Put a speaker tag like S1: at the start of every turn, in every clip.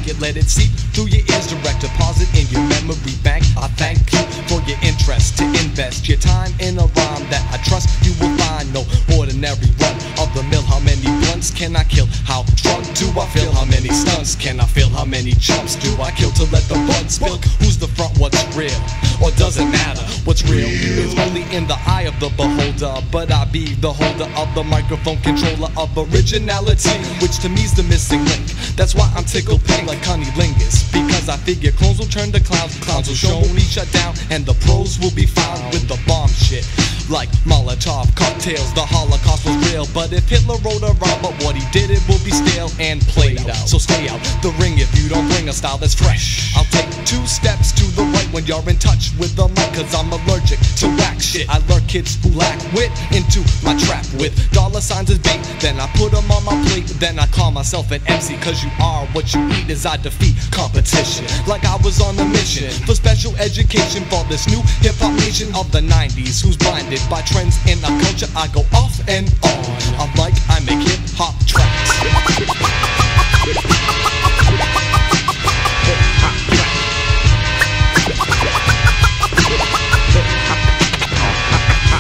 S1: take it, let it seep through your ears, direct deposit in your memory bank. I thank you for your interest, to invest your time in a rhyme that I trust you will find. No ordinary run of the mill. How many blunts can I kill? How drunk do I feel? How many stunts can I feel? How many chumps do I kill to let the blood spill? Who's the front? What's real? Or does it matter? What's real is only in the eye of the beholder, but I be the holder of the microphone, controller of originality, which to me's the missing link. That's why I'm tickled pink like cunnilingus, because I figure clones will turn to clowns, clowns will show me shut down, and the pros will be found with the bomb shit. Like Molotov cocktails, the Holocaust was real, but if Hitler wrote a rhyme, but what he did, it will be stale and played out. So stay out the ring if you don't bring a style that's fresh. I'll take 2 steps to the right when you're in touch with the mic, cause I'm allergic to whack shit. I lure kids who lack wit into my trap with dollar signs as bait, then I put them on my plate, then I call myself an MC, cause you are what you eat as I defeat competition. Like I was on a mission for special education for this new hip-hop nation of the 90s, who's blinded by trends in our culture. I go off and on. I'm like I make hip-hop tracks.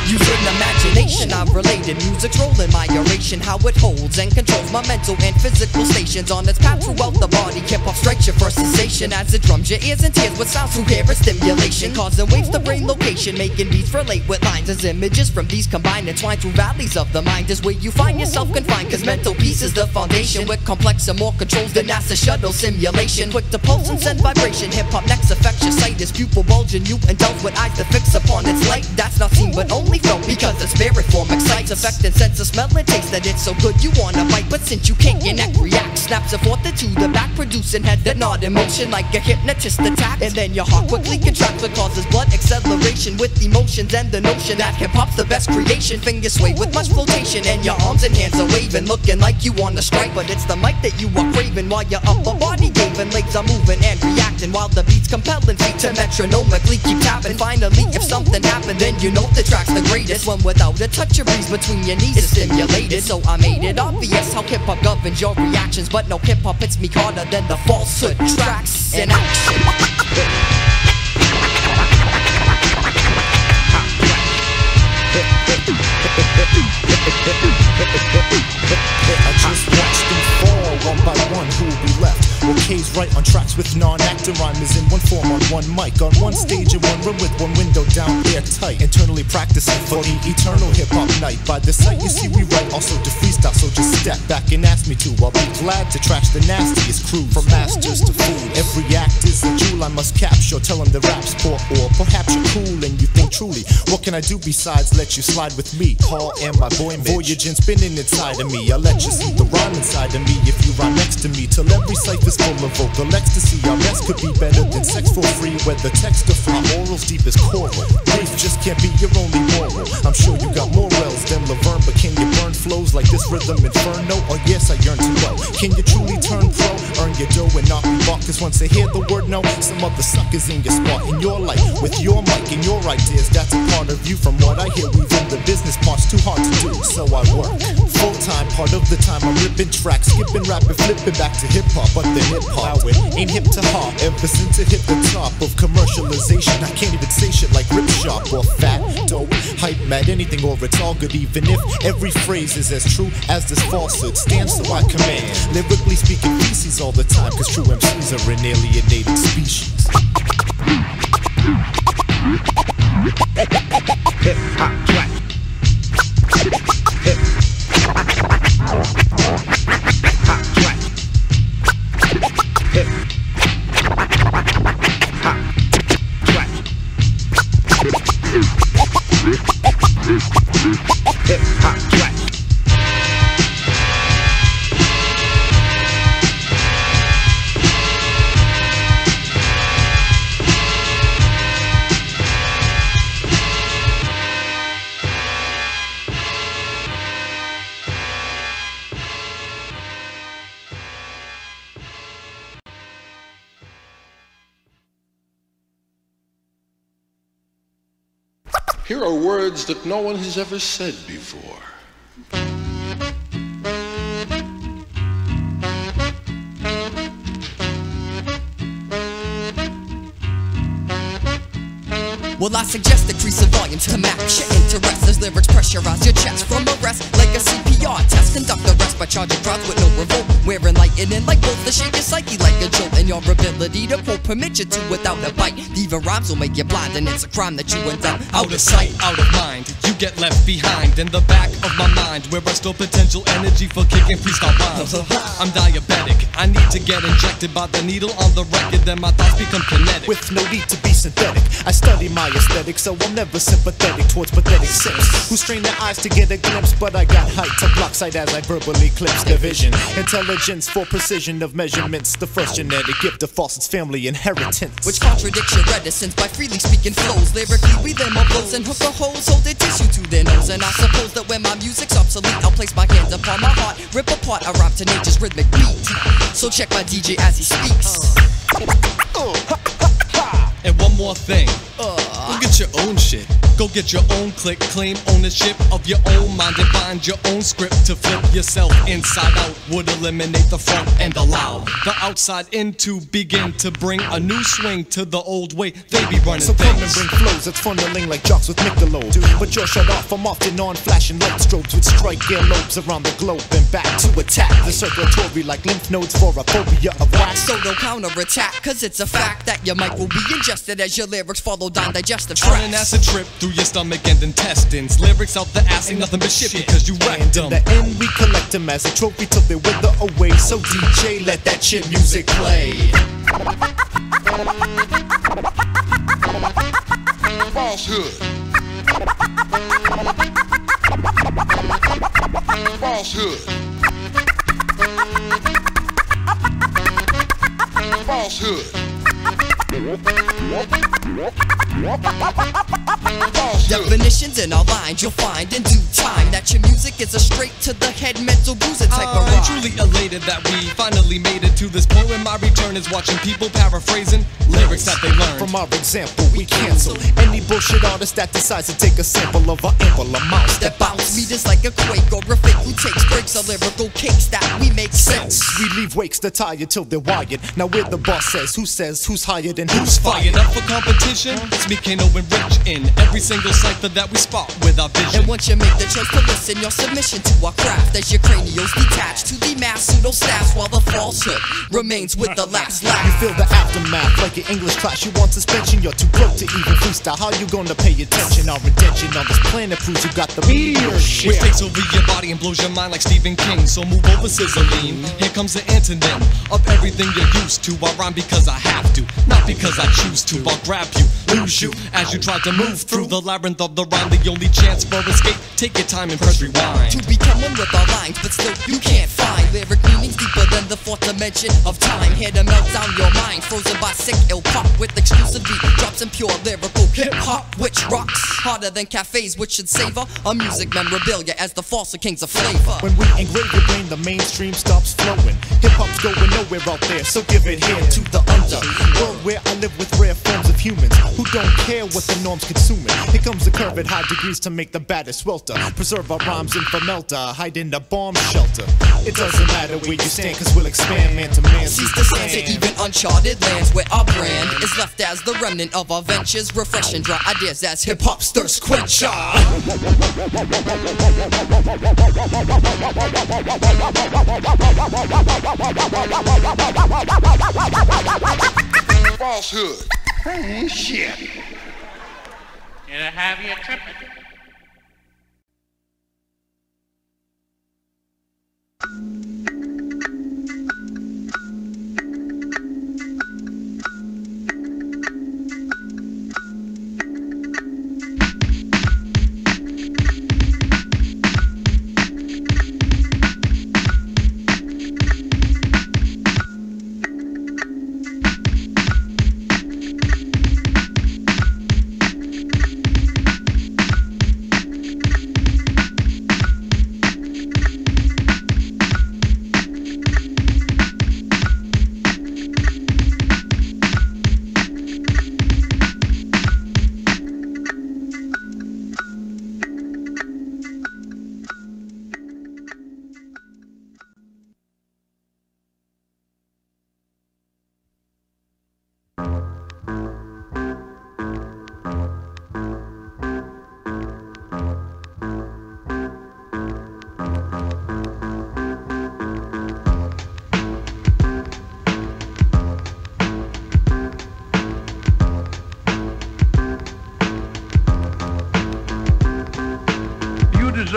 S2: Using imagination, I've related music's role in my oration, how it holds and controls my mental and physical stations on its path throughout the body. Hip-hop strikes your first sensation as it drums your ears and tears with sounds through hair and stimulation, causing waves to brain location, making beats relate with lines as images from these combined and twine through valleys of the mind is where you find yourself confined, cause mental peace is the foundation with complex and more controls than NASA shuttle simulation. Quick to pulse and send vibration, hip-hop next affects your sight as pupil bulging you indulge with eyes to fix upon its light. That's not seen but only felt because its spirit form excites, affecting sense of smell and taste that it's so good you wanna bite, but since you can't, your neck reacts, snaps a forth to the back, producing head that nod in motion like a hypnotist attack, and then your heart quickly contracts, what causes blood acceleration with emotions and the notion that hip-hop's the best creation. Fingers sway with much flotation and your arms and hands are waving, looking like you wanna strike, but it's the mic that you are craving while your upper body gaving, legs are moving and reacting while the beats compelling feet to metronomically keep tapping. Finally, if something happened, then you know the track's the greatest one without a touch of breeze between your knees is stimulated. So I made it obvious how hip-hop governs your reactions, but no hip-hop hits me harder than the falsehood tracks in action.
S3: I just watched them fall one by one. Who will be left? Well, K's right on tracks with non-actor rhymers in one form on one mic, on one stage in one room with one window down airtight. Internally practicing for the eternal hip-hop night. By the sight you see we write also to freestyle, so just step back and ask me to. I'll be glad to trash the nastiest crew, from masters to fools. Every act is a jewel I must capture. Tell them the rap's poor, or perhaps you're cool and you think truly, what can I do besides let you slide with me? Paul and my boy Midge, voyaging, spinning inside of me. I'll let you see the rhyme inside of me if you rhyme next to me, till every cipher's full of vocal ecstasy. Our best could be better than sex for free, where the text of our morals deep as coral. Grief just can't be your only moral. I'm sure you got more L's than Laverne, but can you burn flows like this rhythm inferno? Oh yes, I yearn to know. Can you truly turn pro, earn your dough and not be bought? Cause once they hear the word no, some other suckers in your spot, in your life, with your mic and your ideas. That's a part of you. From what I hear, we've in the business part's too hard to do, so I work full-time. Part of the time I'm ripping tracks, skipping, rapping, flipping back to hip-hop, but the hip-hop ain't hip to hop. Ever since it hit the top of commercialization, I can't even say shit like Rip Shop or Fat, Dope, Hype, Mad, anything, or it's all good, even if every phrase is as true as this falsehood stands. So I command, lyrically speaking feces all the time, cause true MCs are an alienated species. Hip-hop track.
S4: Here are words that no one has ever said before.
S2: Well, I suggest decrease the volume to match your interest as lyrics pressurize your chest from arrest like a CPR test. Conduct the rest by charging crowds with no revolt. We're enlightening like both to shake your psyche like a jolt. And your ability to quote permit you to without a bite. Even rhymes will make you blind, and it's a crime that you went down
S1: out of sight, out of mind. You get left behind in the back of my mind, where I store potential energy for kicking freestyle rhymes. I'm diabetic, I need to get injected by the needle on the record, then my thoughts become kinetic.
S3: With no need to be synthetic, I study my aesthetic, so I'm never sympathetic towards pathetic simps who strain their eyes to get a glimpse. But I got height to block sight as I verbally clips their vision. Intelligence for precision of measurements, the first genetic gift of false, its family inheritance.
S2: Which contradicts your reticence by freely speaking flows. Lyrically we them my blows and hook a holes, hold their tissue to their nose. And I suppose that when my music's obsolete, I'll place my hands upon my heart, rip apart a rhyme to nature's rhythmic beat. So check my DJ as he speaks.
S1: And one more thing, go get your own shit. Go get your own click, claim ownership of your own mind and find your own script to flip yourself inside out. Would eliminate the front and allow the outside in to begin to bring a new swing to the old way they be running
S3: so
S1: things.
S3: Come and bring flows that's funneling like jocks with Michelob. But you're shut off, I'm often on flashing light strobes with strike earlobes around the globe and back to attack the circulatory like lymph nodes for a phobia of wax.
S2: So don't counterattack, cause it's a fact that your mic will be ingested as your lyrics follow down digestive
S1: On
S2: tracks.
S1: an acid trip through your stomach and intestines, lyrics out the ass ain't nothing but shit because you wrecked them.
S3: In the end we collect them as a trophy till they wither away. So DJ, let that shit music play.
S4: Falsehood. Falsehood. Falsehood.
S2: Definitions in our lines you'll find in due time that your music is a straight to the head mental bruiser type of
S1: I'm
S2: rhyme.
S1: truly elated that we finally made it to this point where my return is watching people paraphrasing lyrics that they learned.
S3: From our example, we cancel any bullshit artist that decides to take a sample of our ample amount
S2: That bounce meters like a quake or a fake who takes breaks of lyrical cakes that we make sense.
S3: We leave wakes to tired till they're wired. Now we're the boss says, who's hired and who's
S1: Fired
S3: fired.
S1: up for competition? It's me, Kano and Rich in every single cipher that we spot with our vision.
S2: And once you make the choice to listen, your submission to our craft as your cranials detach to the mass pseudo staffs while the falsehood remains with the last
S3: You
S2: laugh.
S3: feel the aftermath like your English class. You want suspension, you're too broke to even freestyle. How you gonna pay attention? Our intention on this planet proves you got the leadership.
S1: Which takes over your body and blows your mind like Stephen King. So move over, Scissoline. Here comes the antonym of everything you're used to. I rhyme because I have to, not because I choose to. I'll grab you, lose you, as you try to move through the labyrinth of the rhyme. The only chance for escape, take your time and press rewind.
S2: To become one with our lines, but still you can't find lyric meanings deeper than the fourth dimension of time. Here to melt down your mind, frozen by sick ill pop with exclusive beat drops and pure lyrical hip hop, which rocks harder than cafes, which should savor a music memorabilia as the falser kings of flavor.
S3: When we engrave your brain, the mainstream stops flowing. Hip-hop's going nowhere out there, so give it here to the underworld where I live with rare forms of humans who don't care what the norm's consuming. Here comes the curve at high degrees to make the baddest swelter. Preserve our rhymes in Formelta, hide in the bomb shelter. It doesn't matter where you stand, cause we'll expand man to man.
S2: Cease to stand to even uncharted lands where our brand is left as the remnant of our ventures, refreshing dry ideas as hip-hop's thirst quencher.
S4: Falsehood.
S5: Shit. It'll have you tripping.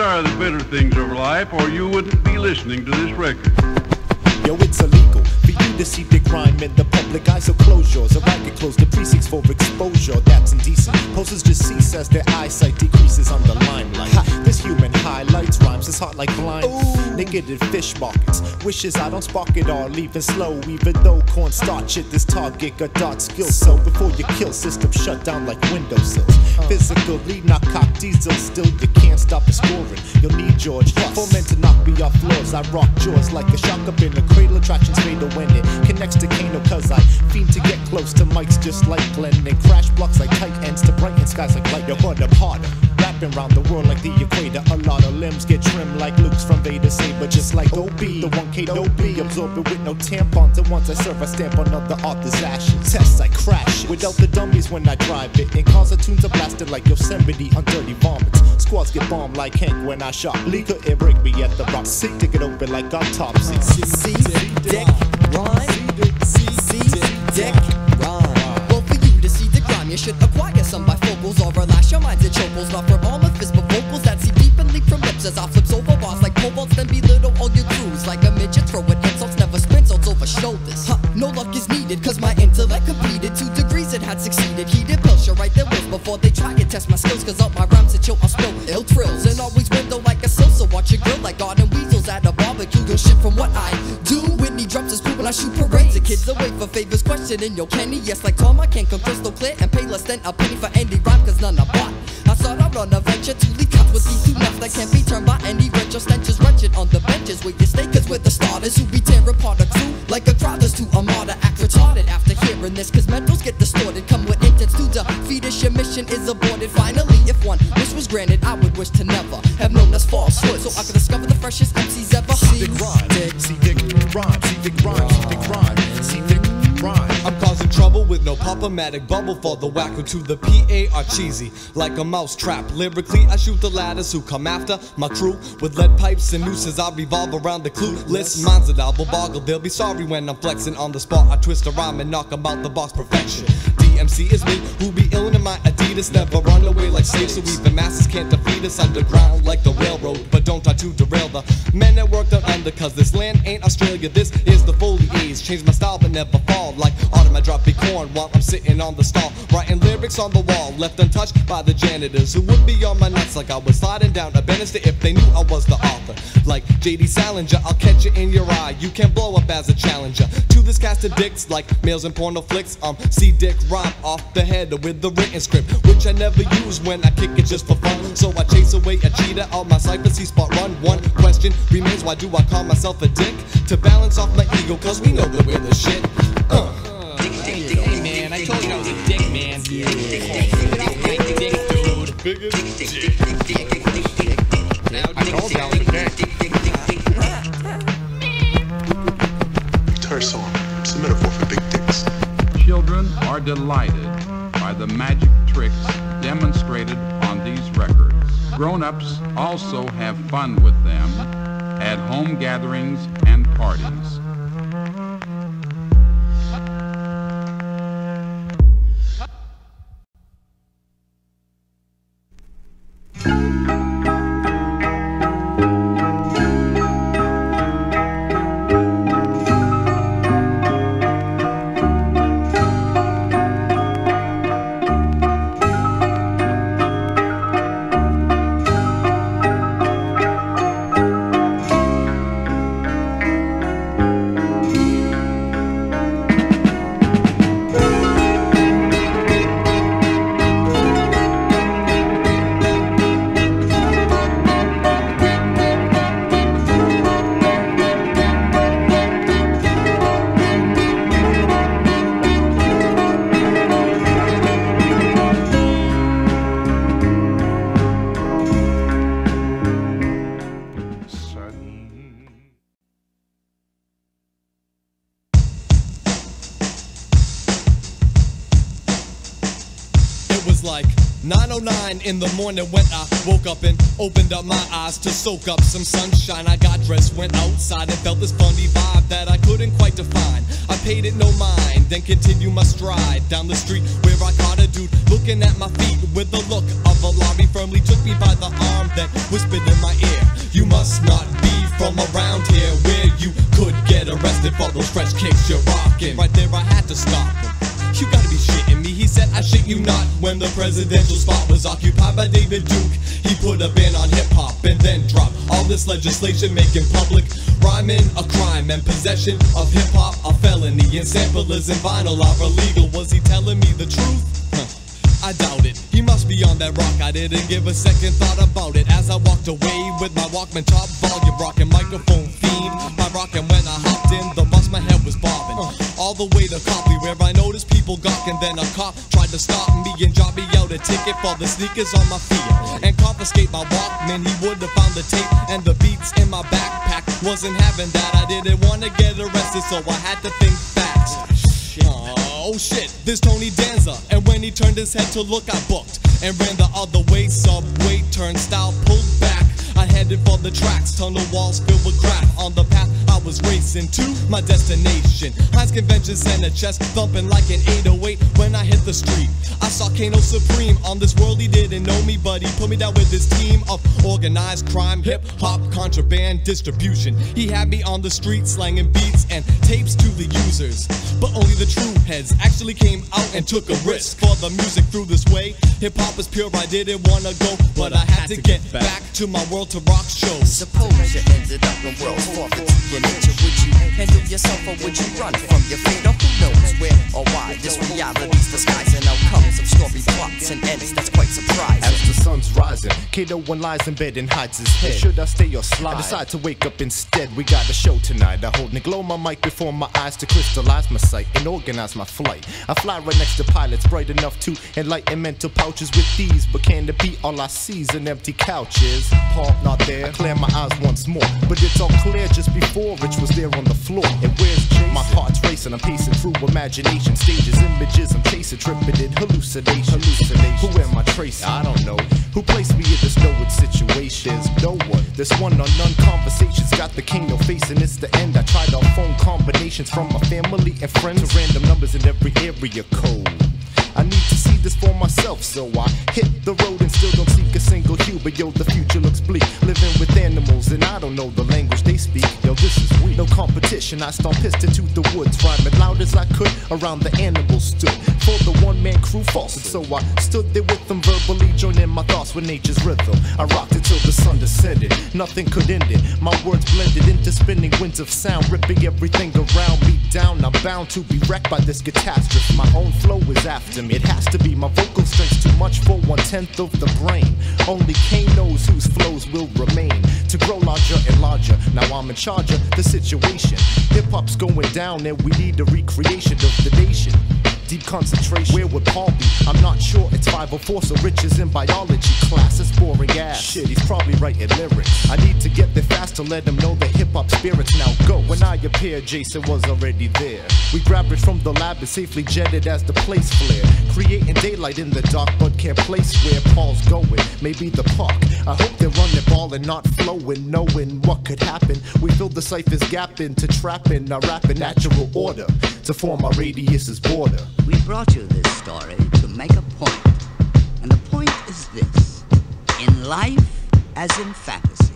S6: are the better things of life, or you wouldn't be listening to this record.
S3: Yo, it's illegal for you to see the crime in the public eye, so close yours, or I could close the precincts for exposure. That's indecent. Posters just cease as their eyesight decreases on the limelight. This human highlights rhymes, it's hot like blind. Negative fish markets, wishes I don't spark it all, leaving slow. Even though cornstarch hit this target, got dart skills. So before you kill, system shut down like windowsills. Physically not cock diesel, still you can't stop the scoring. You'll need George for men to knock me off floors. I rock jaws like a shock up in a cradle. Attractions fatal when it connects to Kano, cause I fiend to get close to mics just like Glenn. And crash blocks like tight ends to brighten skies like light. Yo, but I'm harder, rapping around the world like the equator. A lot of limbs get trimmed like Luke's from Vader Saber. Just like OB, the 1K no B. Absorb it with no tampons. And once I serve, I stamp on other author's ashes. Tests, I crash it without the dummies when I drive it. And cause the tunes are blasted like Yosemite on dirty vomits. Squads get bombed like Hank when I shot. Lee couldn't break me at the rock. See, dig it open like autopsy.
S2: See, dick, rhyme. See, dick, rhyme. Well, for you to see the grime, you should acquire some bifocals or relax your minds at chocos. Not for all my fist, but vocals that see deep and leap from lips as I flips over bars like kobolds, then belittle all your crews like a midget. Throwing insults, never spin insults over shoulders. No luck is needed, cause my intellect competed. 2 degrees it had succeeded. Heated pills should write their wills before they try to test my skills. Cause up my rhymes and chill, I'll spill ill thrills. And always window like a so watch your grill like garden weasels at a barbecue. You'll shit from what I do. Whitney drops his poop when I shoot parades. The kids away for favors, questioning yo Kenny. Yes, like Tom, I can't come crystal clear and pay less than a penny for any rhyme, cause none are bought. I thought I'd run a venture to lead cuts with these 2 nuts that can't be turned by any wrench or stenches. Wretched on the benches where you stay, cause we're the starters who be tearing apart a crew like a crowd that's too armada. Act retarded after hearing this, cause mentals get distorted. Come with intents to defeat us, your mission is aborted. Finally, if one wish was granted, I would wish to never have known that's falsehood, so I could discover the freshest MCs ever.
S3: See dick rhyme, see dick rhyme, see dick rhyme, see dick rhyme, see dick rhyme.
S1: I'm causing trouble with no pop-o-matic bubble for the wacko to the PA are cheesy like a mouse trap. Lyrically, I shoot the ladders who come after my crew with lead pipes and nooses. I revolve around the clueless minds that I will boggle. They'll be sorry when I'm flexing on the spot. I twist a rhyme and knock 'em out the box perfection. DMC is me who be illin' in my Adidas. Never run away like slaves, so even masses can't defeat us. Underground like the railroad, but don't try to derail the men that work down under, cause this land ain't Australia. This is the Foley age. Change my style but never fall. Like autumn I drop big corn while I'm sitting on the stall, writing lyrics on the wall, left untouched by the janitors who would be on my nuts like I was sliding down a banister if they knew I was the author. Like J.D. Salinger, I'll catch you in your eye. You can blow up as a challenger to this cast of dicks like males in porno flicks. See dick rhyme off the head with the written script, which I never use when I kick it just for fun. So I chase away a cheetah out my cypher, see spot run. One question remains, why do I call myself a dick? To balance off my ego, cause we know that we're the shit.
S2: Hey man, I told you I was a dick, man.
S1: Biggest dick.
S5: I told you I was a dick.
S4: Torso. It's a metaphor for big dicks.
S6: Children are delighted by the magic tricks demonstrated on these records. Grown-ups also have fun with them at home gatherings and parties.
S1: It was like 9:09 in the morning when I woke up and opened up my eyes to soak up some sunshine. I got dressed, went outside and felt this funny vibe that I couldn't quite define. I paid it no mind, then continue my stride down the street where I caught a dude looking at my feet with the look of a lobby. Firmly took me by the arm, then whispered in my ear, "You must not be from around here where you could get arrested for those fresh kicks you're rocking." Right there I had to stop him. "You gotta be shitting me," he said. "I shit you not." When the presidential spot was occupied by David Duke, he put a ban on hip-hop and then dropped all this legislation making public rhyming a crime and possession of hip-hop a felony, and samplers and vinyl are illegal. Was he telling me the truth? I doubt it. He must be on that rock. I didn't give a second thought about it as I walked away with my Walkman top volume rocking, microphone fiend. My rockin' when I hopped in the bus, my head was bobbing all the way to Copley where I noticed people gawking. Then a cop tried to stop me and drop me out a ticket for the sneakers on my feet and confiscate my Walkman. He would have found the tape and the beats in my backpack. Wasn't having that. I didn't want to get arrested, so I had to think fast. Oh shit, this Tony Danza. And when he turned his head to look, I booked and ran the other way. Subway turnstile pulled back. I headed for the tracks, tunnel walls filled with crap. On the path I was racing to my destination, Heinz Convention Center, chest thumping like an 808. When I hit the street, I saw Kano Supreme. On this world he didn't know me, but he put me down with his team of organized crime, hip-hop, contraband distribution. He had me on the street slanging beats and tapes to the users, but only the true heads actually came out and took a risk for the music through this way. Hip-hop is pure, I didn't wanna go, but I had to get back to my World to Rock shows.
S2: Suppose you ended up in world's forfeit your nature. Would you handle yourself or would you run from your fate? Or who knows where or why this reality's disguising outcomes of story plots and ends that's quite surprising.
S3: As the sun's rising, Kato one lies in bed and hides his head. Should I stay or slide? I decide to wake up instead. We got a show tonight. I hold and glow my mic before my eyes to crystallize my sight and organize my flight. I fly right next to pilots bright enough to enlighten mental pouches with these, but can it be all I see's an empty couches? Paul not there. I clear my eyes once more, but it's all clear just before Rich was there on the floor. And where's Jason? My heart's racing. I'm pacing through imagination stages, images I'm chasing, tripping in hallucination. Who am I tracing? I don't know. Who placed me in this no-one situations? No one. This one-on-none conversations got the Kano face, and it's the end. I tried all phone combinations from my family and friends to random numbers in every area code. I need to see this for myself, so I hit the road and still don't seek a single hue. But yo, the future looks bleak, living with animals, and I don't know the language they speak. Yo, this is weak. No competition, I stomped pissed into the woods, rhyming loud as I could around the animals stood. For the one-man crew falsehood, so I stood there with them verbally, joining my thoughts with nature's rhythm. I rocked it till the sun descended, nothing could end it. My words blended into spinning winds of sound, ripping everything around me down. I'm bound to be wrecked by this catastrophe. My own flow is after me. It has to be. My vocal strength's too much for 1/10 of the brain. Only K knows whose flows will remain to grow larger and larger. Now I'm in charge of the situation. Hip-hop's going down and we need a recreation of the nation. Deep concentration, where would Paul be? I'm not sure, it's 504, so Rich is in biology class. It's boring ass. Shit, he's probably writing lyrics. I need to get there fast to let him know the hip-hop spirits now go. When I appeared, Jason was already there. We grabbed it from the lab and safely jetted as the place flared, creating daylight in the dark, but can't place where Paul's going. Maybe the park. I hope they're running ball and not flowing, knowing what could happen. We fill the cipher's gap into trapping, a rapid natural order to form our radius's border.
S7: We brought you this story to make a point, and the point is this: in life, as in fantasy,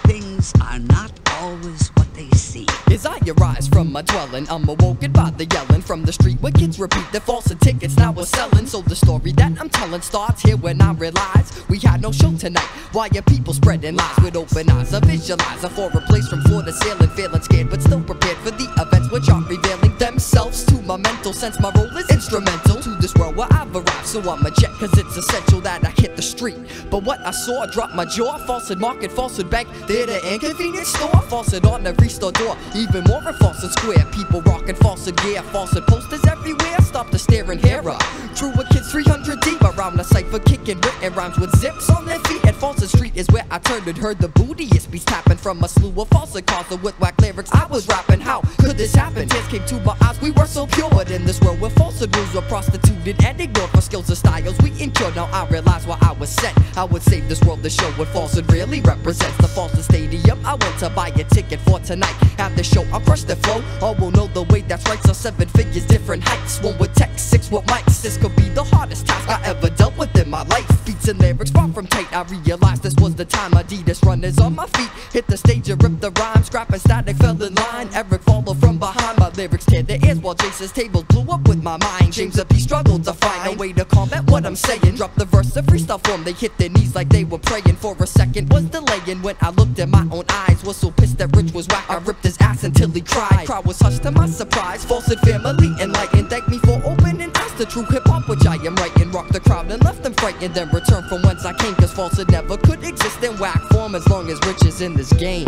S7: things are not always what they seem.
S2: As I arise from my dwelling, I'm awoken by the yelling from the street where kids repeat their false tickets now we're selling. So the story that I'm telling starts here when I realize we had no show tonight. Why are people spreading lies with open eyes? I visualize for a place from floor to ceiling, feeling scared but still prepared for the events which are revealing themselves to my mental sense. My role is instrumental to this world where I've arrived, so I'm a jet cause it's essential that I hit the street. But what I saw dropped my jaw. Falsehood market, falsehood bank, theater and convenience store. Falsehood on every store door, even more a falsehood square. People rocking falsehood gear, falsehood posters everywhere. Stop the staring hair up. True with kids 300 deep around the cipher, kicking written rhymes with zips on their feet. At Falsehood Street is where I turned and heard the bootiest beats tapping from a slew of falsehood cars with whack lyrics I was rapping. How could this happen? Tears came to my eyes realized we were so pure. But in this world where falsehood rules were prostituted and ignored for skills and styles we incurred. Now I realize why I was sent. I would save this world to show what falsehood really represents. The falsehood stadium I went to buy a ticket for tonight. At the show I'll crush the flow. All will know the way that's right. So 7 figures, different heights. 1 with text, 6 with mics. This could be the hardest task I ever dealt with in my life. Beats and lyrics far from tight. I realized this was the time Adidas runners on my feet hit the stage and ripped the rhyme. Scrap and static fell in line. Eric followed from behind. My lyrics tear their ears while Jason's table blew up with my mind. James up, he struggled to find a way to combat what I'm saying. Drop the verse in freestyle form. They hit their knees like they were praying. For a second was delaying when I looked in my own eyes. Was so pissed that Rich was whack. I ripped his ass until he cried. Crowd was hushed to my surprise. Falsehood family enlightened. Thank me for opening eyes to true hip hop, which I am writing. Rocked the crowd and left them frightened. Then returned from whence I came. Cause falsehood never could exist in whack form as long as Rich is in this game.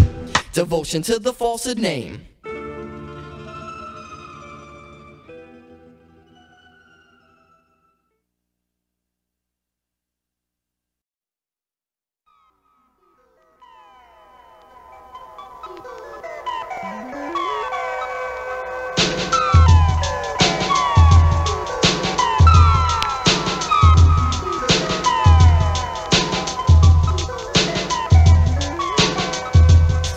S2: Devotion to the falsehood name.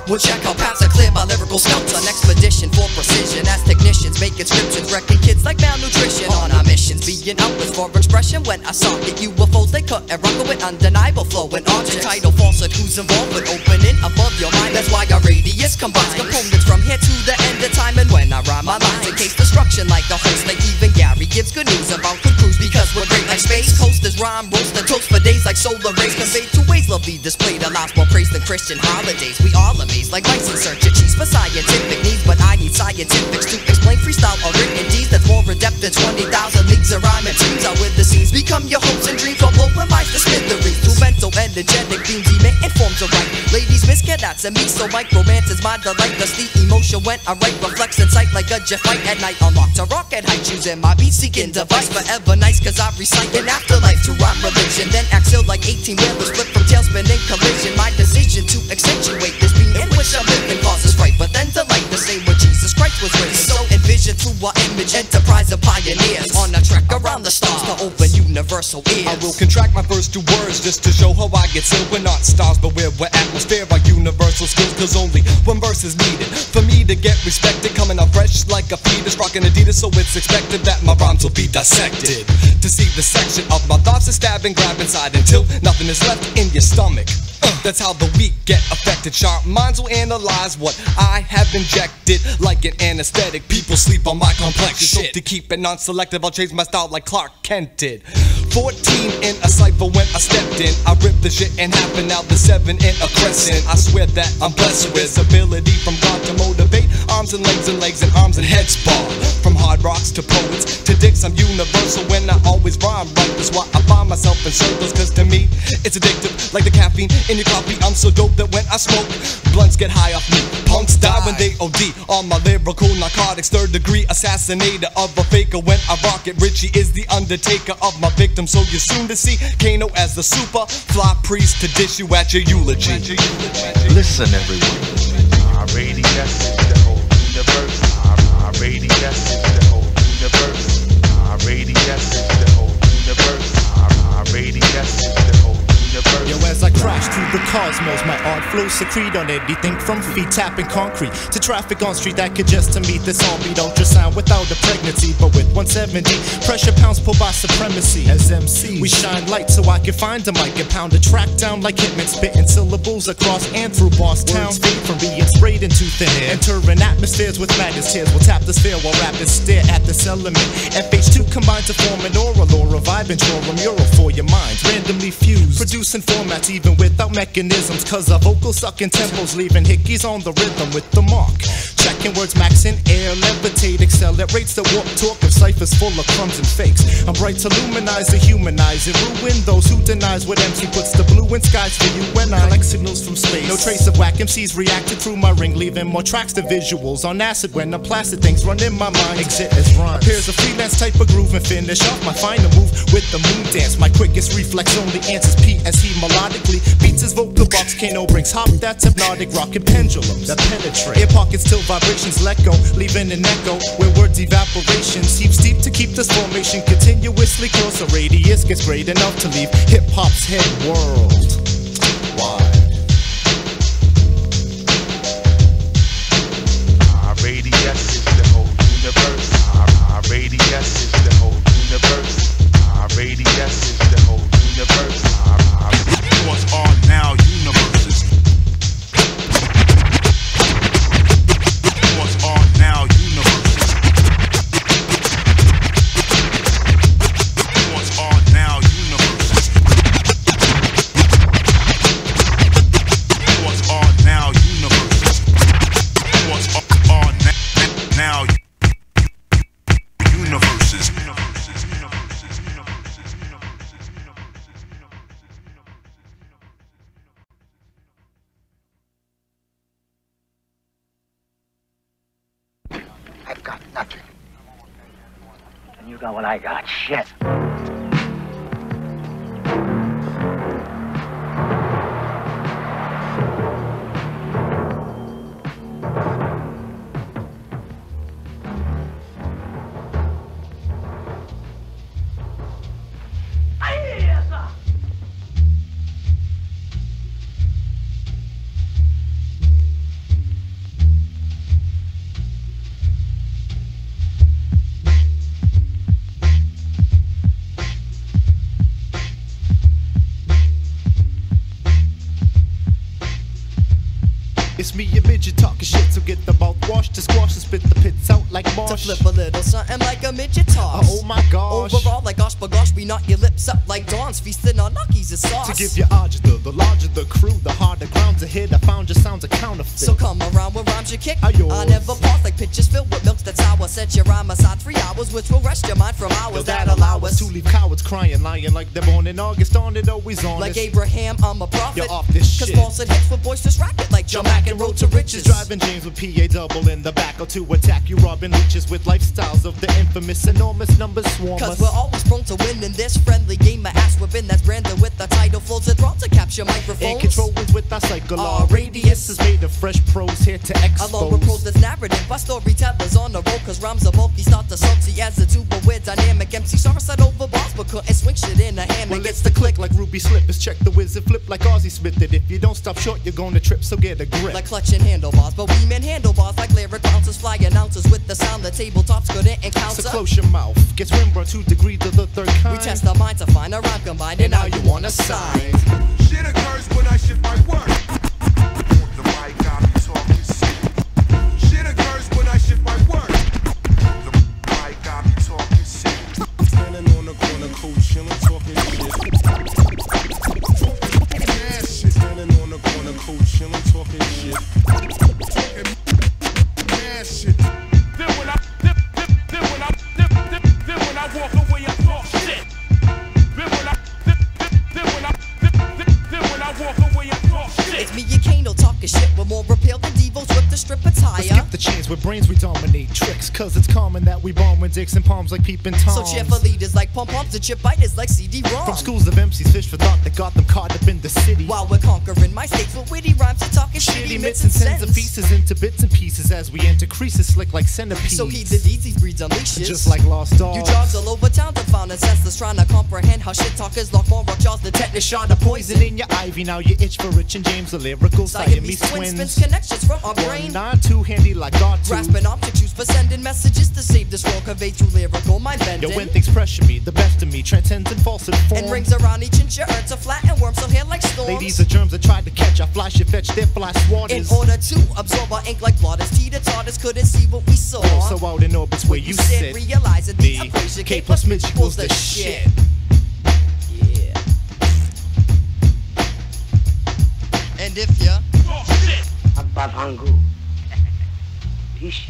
S2: We'll check how paths are cleared by lyrical scouts on expedition for precision. As technicians make inscriptions, wrecking kids like malnutrition. On our missions, being outwards for expression. When I saw the UFOs, they cut and rock with undeniable flow and objects. Title falsehood, who's involved with opening above your mind. That's why our radius combines components from here to the end of time. And when I rhyme, my lines in case destruction like a host. Like even Gary gives good news about the cruise because we're great like space coasters. Rhyme, roast and toast for days like solar rays. Conveyed 2 ways, lovely displayed allows more praise than Christian holidays. We all amazed like lights in search of cheese for scientific needs. But I need scientifics to explain freestyle or written deeds. That's more adept than 20,000 leagues of rhyme and tunes. Out with the scenes become your hopes and dreams. While blowing minds to smithereens. Through mental energetic beams emitting forms of right. Ladies miss cadets and me so micromance is my delight. Thus the emotion when I write reflects in sight like a jet fight at night. Unlocked to rocket height using my beat seeking device. Forever nice cause I recite an afterlife to rhyme religion. Then axle like 18 wheelers flip from tailspin and collision. My decision to accentuate this being in which I'm living causes fright. But then delight to say what Jesus Christ was written. So envision through our image enterprise of pioneers on a trek around the stars to open universal ears.
S1: I will contract my first 2 words just to show how I get still. We're not stars but we're atmosphere by universal skills. Cause only 1 verse is needed for me to get respected. Coming out fresh like a fetus rocking Adidas. So it's expected that my rhymes will be dissected. To see the section of my thoughts is stab and grab inside until nothing is left in your stomach. That's how the weak get affected. Sharp minds will analyze what I have injected. Like an anesthetic, people sleep on my complex shit. So to keep it non-selective, I'll change my style like Clark Kent did. 14 in a cypher when I stepped in. I ripped the shit in half and now the 7 in a crescent. I swear that I'm blessed with this ability from God to motivate arms and legs and arms and heads bar. From hard rocks to poets to dicks, I'm universal when I always rhyme right. That's why I find myself in circles, cause to me it's addictive like the caffeine in your coffee. I'm so dope that when I smoke, blunts get high off me. Punks die when they OD on my lyrical narcotics. 3rd degree assassinator of a faker. When I rock it, Richie is the undertaker of my victim. So you're soon to see Kano as the super fly priest to dish you at your eulogy.
S8: Listen everyone, our radius is the whole universe. Our radius is the whole universe. Our radius is the whole universe. Our radius is the whole universe.
S3: Yo, as I crash through the cosmos, my art flows secrete on anything from feet tapping concrete to traffic on street that could just to meet this on beat ultrasound without a pregnancy, but with 170 pressure pounds pulled by supremacy. As MC, we shine light so I can find a mic and pound a track down like hitmen, spitting syllables across and through boss town. Fade from being sprayed into thin air, entering atmospheres with madness tears. We'll tap the sphere while rappers stare at this element. FH2 combined to form an aura, a vibe and draw a mural for your minds, randomly fused, producing formats even without mechanisms. Cause our vocals suck in tempos, leaving hickeys on the rhythm with the mark. Checking words, max in air, levitate, accelerates the warp torque of cipher life is full of crumbs and fakes. I'm bright to luminize and humanize and ruin those who denies what MC puts the blue in skies for you and I. Collect signals from space. No trace of whack MCs reacted through my ring, leaving more tracks than visuals on acid when the plastic things run in my mind. Exit as rhymes. Appears a freelance type of groove and finish off my final move with the moon dance. My quickest reflex only answers P as he melodically beats his vocal box. Kano brings hop that's hypnotic, rockin' pendulums that penetrate. Ear pockets till vibrations let go, leaving an echo where words evaporation seeps deep to keep this formation continuously close. A radius gets great enough to leave hip hop's head world wide.
S8: Our radius is the whole universe. Our radius is the whole universe. Our radius is the whole universe. What's all now universes? What's all now universes? What's all now universes? What's all now universes? What's all now universes?
S9: I've got nothing. And you got what I got. Shit.
S3: It's me and Midge talking shit, so get the mouth washed to squash and spit the pits out like marsh.
S2: To flip a little something like a midget toss.
S3: Oh my gosh.
S2: Overall like gosh bagosh, we knock your lips up like dawns, feasting on Nuckies and sauce.
S3: To give you agita, the larger the crew, the harder ground to hit. I found your sounds a counterfeit.
S2: So come around with rhymes you kick.
S3: Are yours.
S2: I never pause like pitchers filled with milks that's sour. Set your rhyme aside 3 hours, which will rest your mind from hours that allow us
S3: to leave cowards crying, lying like they're born in August. On it, always on
S2: like
S3: it.
S2: Abraham, I'm a prophet.
S3: You're off this shit.
S2: Cause falsehood hits with boisterous racket like Joe Mack and Road to Riches.
S3: Driving James with PA double in the back, or to attack you robbing leeches with lifestyles of the infamous enormous numbers swarm.
S2: Cause we're always prone to win in this friendly game of ass whipping that's branded with the title flows and thrown to capture microphones.
S3: In control with our cycle. Our radius is made of fresh prose here to expose.
S2: Along with prose that's narrative by storytellers on the road. Cause rhymes are bulky, start to salty as a duo with dynamic MC. Sorry, set over bars, but couldn't swing shit in a hammock.
S3: Well, it's the click like Ruby Slippers. Check the wizard flip like Ozzy Smith did. If you don't stop short, you're gonna trip, so get a grip.
S2: Like clutching handlebars, but we men handlebars like lyric bouncers, fly announcers with the sound the tabletops couldn't encounter.
S3: So close your mouth, gets windburned 2 degrees of the third kind.
S2: We test our mind to find a rhyme combined, and now you wanna sign.
S8: Shit occurs when I shift my work. The mic got me talking shit. Shit occurs when I shift my work. The mic got me talking shit. Standing on the corner, cool, chillin', talking shit. Standing on the corner, cool, chillin', talking shit. Shit. Then when I walk away, I talk shit. Then when I walk away, I talk shit.
S2: It's me and Kano talking shit with more repeal than Devos with the strip attire.
S3: Let's skip the chains with brains we dominate tricks. Cause it's common that we bomb with dicks and palms like peeping toms.
S2: So cheerful leaders like pom-poms and chip biters like CD-ROM.
S3: From schools of MCs fish for thought that got them caught up in the city.
S2: While we're conquering my states with witty rhymes and talking shitty mitts and
S3: sends
S2: cents.
S3: of pieces into bits and pieces as we enter creases slick like centipedes.
S2: So heed the deeds, these breeds unleashes.
S3: Just like lost dogs.
S2: You jogs all over town to found ancestors trying to comprehend how shit talkers lock more rock jaws, the tetanus shot of
S3: poison in your ivy. Now you itch for Rich and James, the lyrical Siamese twins.
S2: Spins connections from our brain.
S3: Not too handy like God too.
S2: Grasping objects used for sending messages to save this world, conveyed through lyrical mind bending.
S3: Yo, when things pressure me, the best of me transcends in falsehood form.
S2: And rings around each inch your earth to flatten worms, so here like storms.
S3: Ladies are germs that tried to catch, I fly should fetch their fly swatters.
S2: In order to absorb our ink like blotters, teeter-totters couldn't see what we saw.
S3: So out in orbits where you sit,
S2: realizing the
S3: the
S2: equation
S3: K plus Midge equals the shit.
S2: Yeah. And if ya
S9: Abavangu. Ish.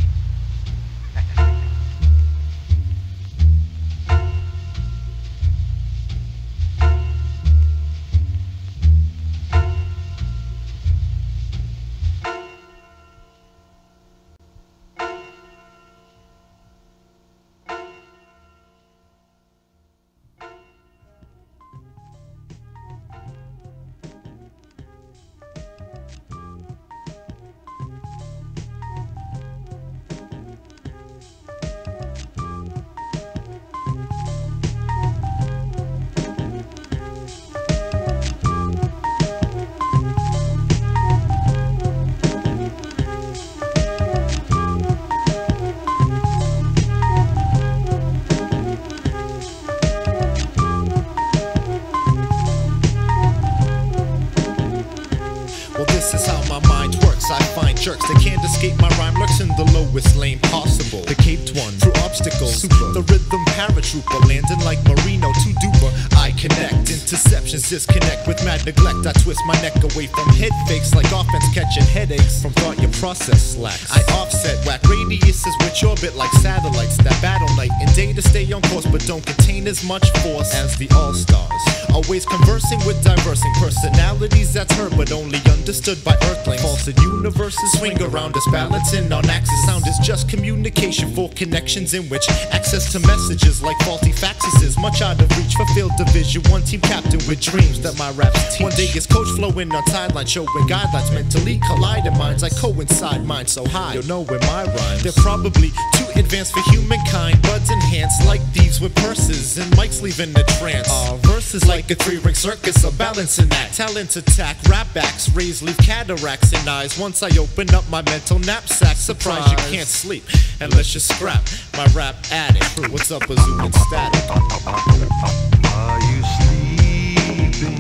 S3: newest lane possible. The caped one through obstacles. Super. The rhythm paratrooper landing like Marino to duper. I connect, interceptions disconnect with mad neglect. I twist my neck away from head fakes like offense catching headaches from thought your process slacks. I offset whack radiuses which orbit like satellites that battle night and day to stay on course but don't contain as much force as the all-stars. Always conversing with diversing personalities that's heard but only understood by earthlings. Falsehood universes swing around us balancing on axis. Sound is just communication for connections in which access to messages like faulty faxes is much out of reach. Fulfilled division, one team captain with dreams that my raps teach. One day is coach flowing on sideline showing guidelines mentally colliding minds. I coincide minds so high you'll know where my rhymes. They're probably too advanced for humankind. Buds enhanced like thieves with purses and mics leaving the trance. Verses like a three-ring circus, a balancing act. Talent attack, rap acts, raise leave cataracts in eyes. Once I open up my mental knapsack, surprise you can't sleep unless you scrap my rap addict. What's up, Azoo and Static?
S10: Are you sleeping?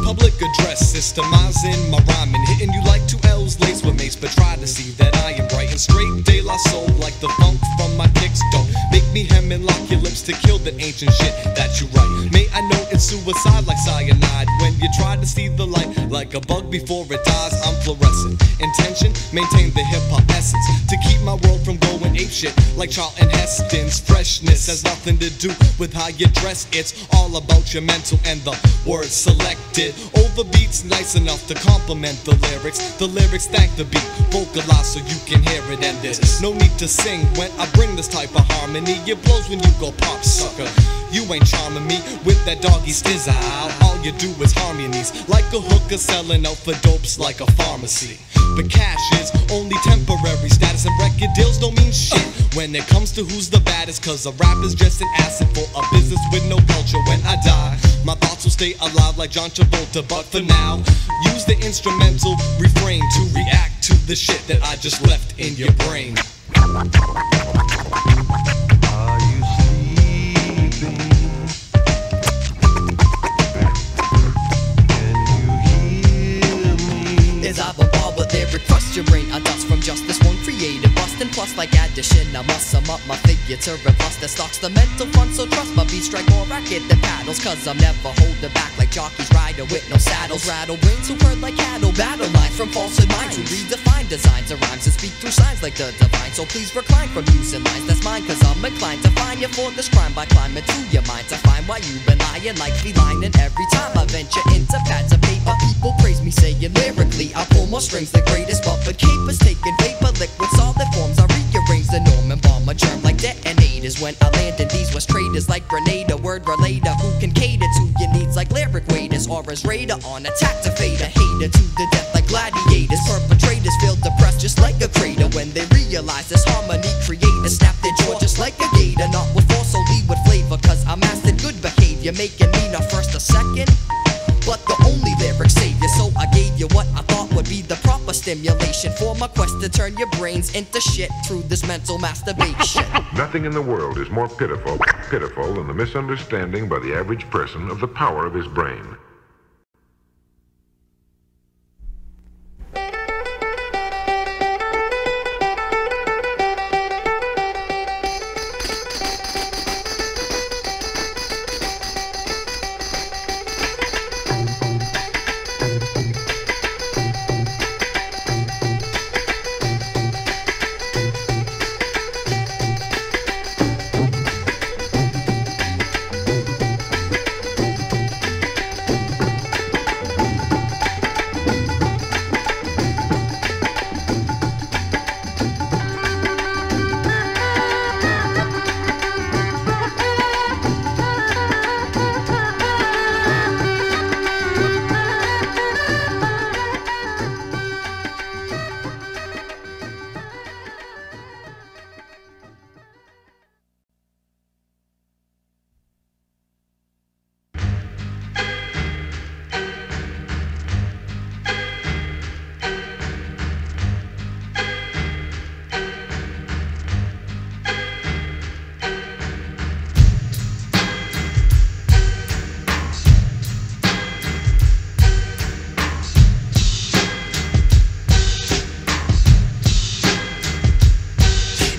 S1: Public address, systemizing my rhyming, hitting you like two L's laced with mace, but try to see that I am bright and straight de la soul, like the funk from my kicks. Don't make me hem and lock your lips to kill the ancient shit that you write. May I know it's suicide like cyanide when you try to see the light like a bug before it dies. I'm fluorescent. Intention, maintain the hip hop essence to keep my world from going ape shit like Charlton Heston's. Freshness has nothing to do with how you dress. It's all about your mental and the words selected. Over beats nice enough to complement the lyrics. The lyrics thank the beat, vocalize so you can hear it. And there's no need to sing when I bring this type of harmony. It blows when you go pop, sucker. You ain't charming me with that doggy stiz out. All you do is harmonies like a hooker selling out for dopes like a pharmacy. But cash is only temporary. Status and record deals don't mean shit when it comes to who's the baddest. Cause a rap is just an asset for a business with no culture. When I die, my thoughts will stay alive like John Travolta. But for now, use the instrumental refrain to react to the shit that I just left in your brain.
S10: Are you sleeping? Can you hear me?
S2: Is I bombard with lyric crust your brain? I dust from just this one creative bustin'. Plus like addition, I must sum up my figure to robust that stocks the mental fun. So trust my beat strike more racket than paddles. Cause I'm never holding back like jockeys riding with no saddles. Rattle brains who herd like cattle. Battle lines from falsehood minds who redefine designs of rhymes and speak through signs like the divine. So please recline from using lines that's mine. Cause I'm inclined to find you for this crime by climbing through your mind to find why you've been lying like feline. And every time I venture into pads of paper, people praise me saying lyrically I pull more strings than greatest. Bumping capers, taking vapor, liquid solid forms. I rearrange the norm and bomb a germ like detonators. When I landed, these was traders like Grenada. Word relator who can cater to your needs like lyric waiters. Or as raider on attack to fade a hater to the death like gladiators. Perpetrators feel depressed just like a crater when they realize this harmony creator. Snap their jaw just like a gator. Not with force, only with flavor. Cause I mastered good behavior, making me not first or second, but the only lyric savior. So I gave you what I thought would be the proper stimulation for my quest to turn your brains into shit through this mental masturbation.
S11: Nothing in the world is more pitiful than the misunderstanding by the average person of the power of his brain.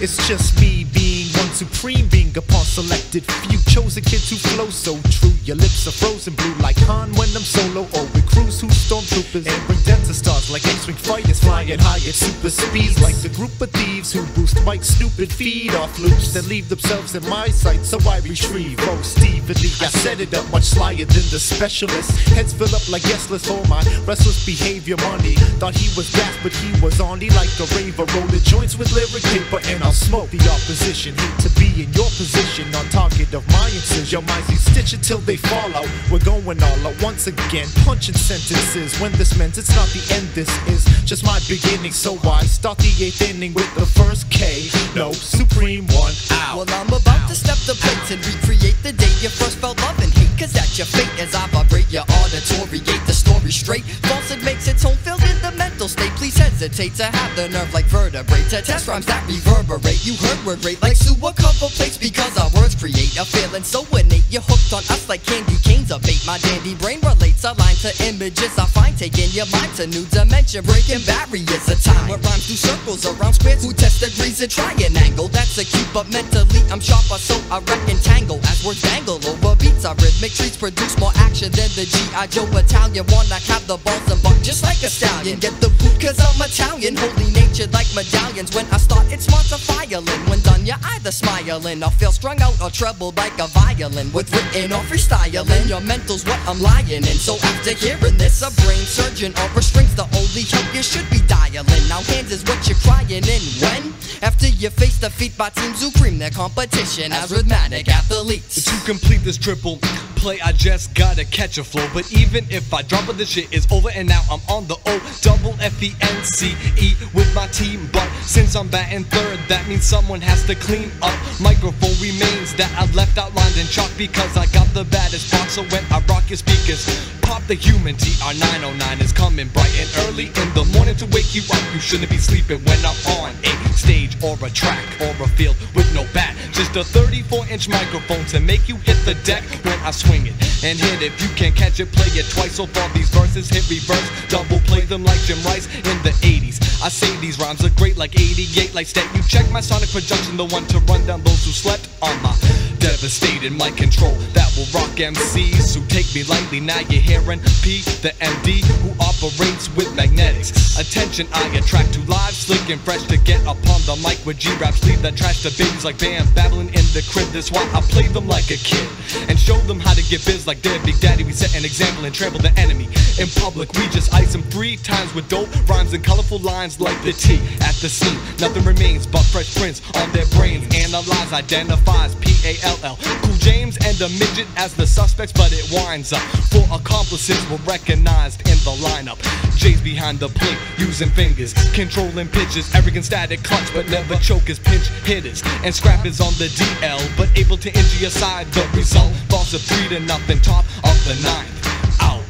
S3: It's just me being one supreme being upon selected few. Chosen kid to flow so true. Your lips are frozen blue like Han when I'm solo. Or with crews who stormtroopers and bring death to stars like X-wing fighters flying high at super speeds. Like the group of thieves who boost Mike's stupid feed off loops that leave themselves in my sight, so I retrieve. Oh, Stephen Lee, I set it up much slyer than the specialist. Heads fill up like guest list for my restless behavior. Money thought he was gas, but he was on me like a raver. Rolling joints with lyric paper, and I'll smoke the opposition. Hate to be in your position, on target of my incision. Your minds you stitch it till they fall out. We're going all out once again, punching sentences. When this ends, it's not the end. This is just my beginning, so I start the 8th inning with the first K. No, supreme one out.
S2: Well, I'm about to step the plates and recreate the day you first felt love and hate. Cause that's your fate as I vibrate your auditoriate the story straight. Falsehood makes its home filled in the mental state. Please hesitate to have the nerve like vertebrae to test rhymes that reverberate. You heard we're great like sewer cover plates because our words create a feeling so innate. You're hooked on us like candy canes a bait. My dandy brain relates a line to images I find taking your mind to new dimension, breaking barriers of time. What rhymes do circles around squares who test degrees and try an angle. That's a cue, but mentally I'm sharper, so I reckon tangle as words dangle over beats. Our rhythmic treats produce more action than the G.I. Joe battalion. Wanna have the balls and buck just like a stallion. Get the boot cause I'm Italian, holy natured like medallions. When I start it's smart to violin. When done you're either smiling or feel strung out or trebled like a violin. With written or freestyling, your mental's what I'm lying in. So after hearing this, a brain surgeon or restraints the only help you should be dialing. Now hands is what you're crying in when? After you face defeat by teams who cream their competition as rhythmic athletes.
S1: To complete this triple play, I just gotta catch a flow. But even if I drop it, this shit is over and now I'm on the O-double-F-E-N-C-E with my team. But since I'm batting third, that means someone has to clean up. Microphone remains that I left outlined in chalk because I got the baddest box. So when I rock your speakers, pop the human TR-909 is coming bright and early in the morning to wake you up. You shouldn't be sleeping when I'm on a stage or a track or a field with no bat. Just a 34-inch microphone to make you hit the deck when I swing it and hit it. If you can't catch it, play it twice. So far these verses hit reverse, double play them like Jim Rice in the 80s. I say these rhymes are great like 88 like stat. You check my sonic production, the one to run down those who slept on my devastated mic control that will rock MCs who take me lightly. Now you're hearing P, the MD, who operates with magnetics. Attention, I attract to live, slick and fresh to get upon the mic with G-raps. Leave that trash to babies like Bam babbling in the crib. That's why I play them like a kid and show them how to get biz like their Big Daddy. We set an example and trample the enemy in public. We just ice them 3 times with dope rhymes and colorful lines like the T at the scene. Nothing remains but fresh prints on their brains. Analyze, identifies P-A-L-L. Cool James and the midget as the suspects, but it winds up 4 accomplices were recognized in the lineup. J's behind the plate, using fingers, controlling pitches, arrogant static clutch, but never chokers, pinch hitters, and scrap is on the DL, but able to injure your side. The result falls a 3-0, top of the 9th. Out.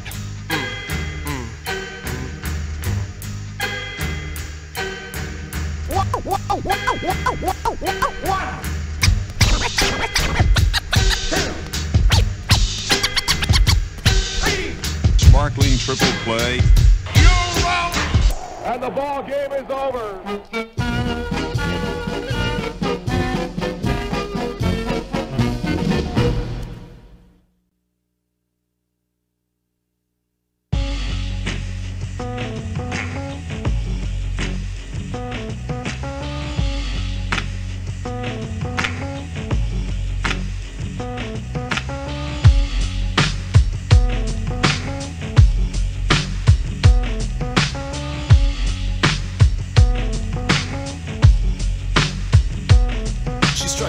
S6: Sparkling triple play.
S12: You're out! And the ball game is over.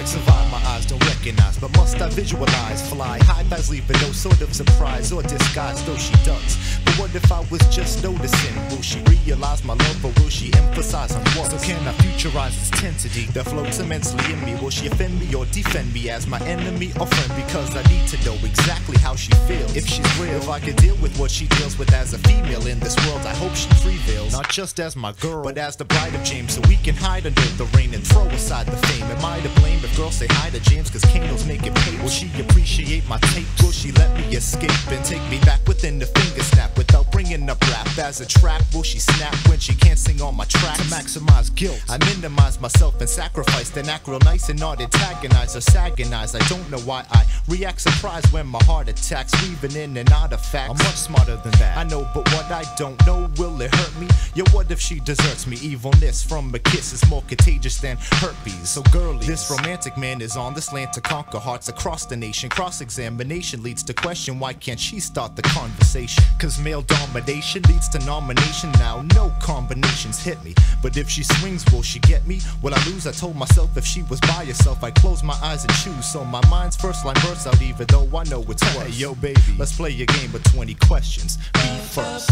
S3: Survive, my eyes don't recognize, but must I visualize? Fly high thighs, leaving no sort of surprise or disguise, though she does. But what if I was just noticing? Will she realize my love, or will she emphasize on what? So can I futurize this tensity that floats immensely in me? Will she offend me or defend me as my enemy or friend? Because I need to know exactly how she feels. If she's real, if I could deal with what she deals with as a female in this world, I hope she prevails. Not just as my girl, but as the bride of James, so we can hide under the rain and throw aside the fame. Am I to blame if girls say hi to James cause Kano's make it pay? Will she appreciate my tape? Will she let me escape and take me back within the finger snap without bringing up rap as a trap? Will she say snap when she can't sing on my track. To maximize guilt, I minimize myself and sacrifice, then act real nice and not antagonize or sagonize. I don't know why I react surprised when my heart attacks, weaving in and out of facts. I'm much smarter than that, I know, but what I don't know, will it hurt me? Yo, what if she deserts me? Evilness from a kiss is more contagious than herpes. So girlie, this romantic man is on this land to conquer hearts across the nation. Cross-examination leads to question, why can't she start the conversation? Cause male domination leads to nomination. Now no combinations hit me, but if she swings, will she get me? Will I lose? I told myself if she was by herself, I'd close my eyes and choose. So my mind's first line bursts out, even though I know it's worse. Hey yo baby, let's play a game of 20 questions. Be first.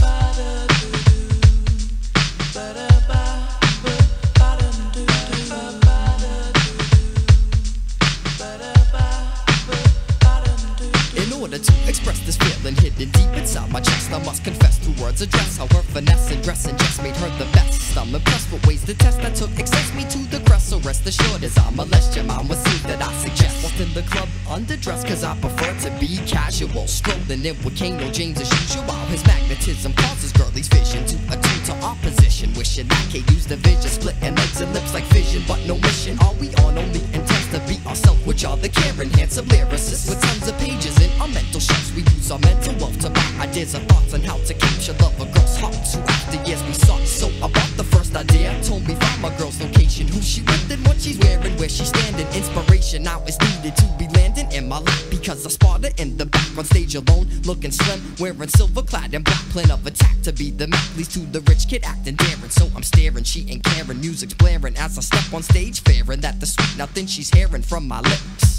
S2: In order to express this feeling hidden deep inside my chest, I must confess through words address how her finesse and dressing just made her the best. I'm impressed with ways the test I took access me to the crest. So rest assured as I molest your mind with scenes that I suggest. Walked in the club underdressed cause I prefer to be casual, strolling in with Kano James as usual. His magnetism causes Girlie's vision to attune to opposition, wishing I can't use the vision, splitting legs and lips like fission, but no mission. Are we on only intents to be ourselves, which are the care enhancer lyricists with tons of pages in our mental shelves. We use our mental wealth to buy ideas and thoughts on how to capture love a girl's heart. So after years we sought, so I bought the first idea. Told me find my girl's location, who she with and what she's wearing, where she's standing. Inspiration now is needed to be landing in my lap, because I spotted her in the back on stage alone, looking slim, wearing silver clad and black. Plan of attack to be the map leads to the rich kid acting daring. So I'm staring, she ain't caring, music's blaring as I step on stage, fearing that the sweet nothing she's hearing from my lips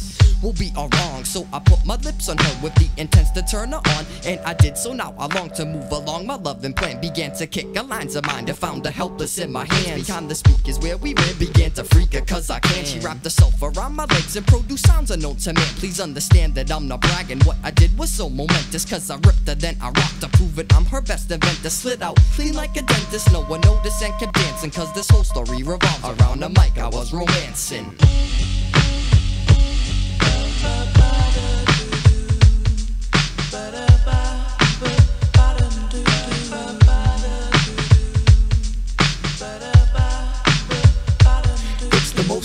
S2: will be all wrong. So I put my lips on her with the intent to turn her on, and I did so. Now I long to move along my loving plan, began to kick her lines of mine and found her helpless in my hands. Behind the speakers where we ran, began to freak her cause I can. She wrapped herself around my legs and produced sounds unknown to man. Please understand that I'm not bragging, what I did was so momentous, cause I ripped her then I rocked her, proving I'm her best inventor. Slid out clean like a dentist, no one noticed and kept dancing, cause this whole story revolves around the mic I was romancing.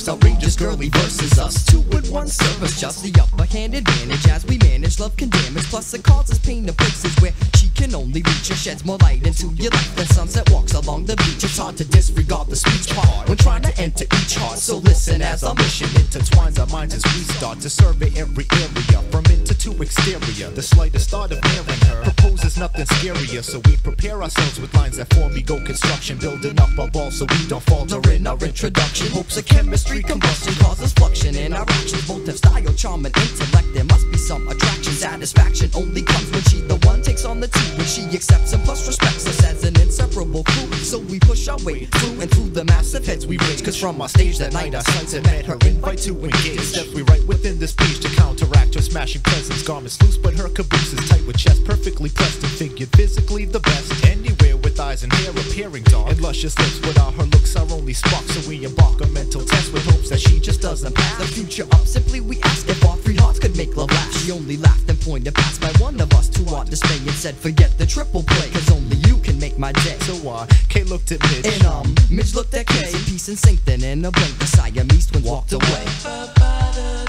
S2: Outrageous Girlie versus us, 2 with 1 service, just the upper hand advantage as we manage. Love can damage, plus it causes pain to places where she can only reach. Or sheds more light into your life than sunset walks along the beach. It's hard to disregard the speech part when trying to enter each heart. So listen as our mission intertwines our minds as we start to survey every area, from inter to exterior. The slightest thought of marrying her proposes nothing scarier, so we prepare ourselves with lines that form ego construction, building up our ball so we don't falter in our introduction. Hopes of chemistry combustion causes fluxion in our actions. Both have style, charm, and intellect. There must be some attraction. Satisfaction only comes when she the one takes on the two, when she accepts and plus respects us as an inseparable crew. So we push our way through and through the massive heads we raise, cause from our stage that night our sights have met her invite to engage. Steps we write within this page to counteract her smashing presence. Garments loose but her caboose is tight with chest perfectly pressed and figured physically the best anywhere, with eyes and hair appearing dark and luscious lips. Without her looks our only spark, so we embark a mental test with hopes that she just doesn't pass the future up. Simply we ask if our 3 hearts could make love last. She only laughed and pointed past by one of us to our dismay and said forget the triple play, cause only you can make my day. So K looked at Midge and Midge looked at K. Peace and sync, then in a blink the Siamese twins walked away.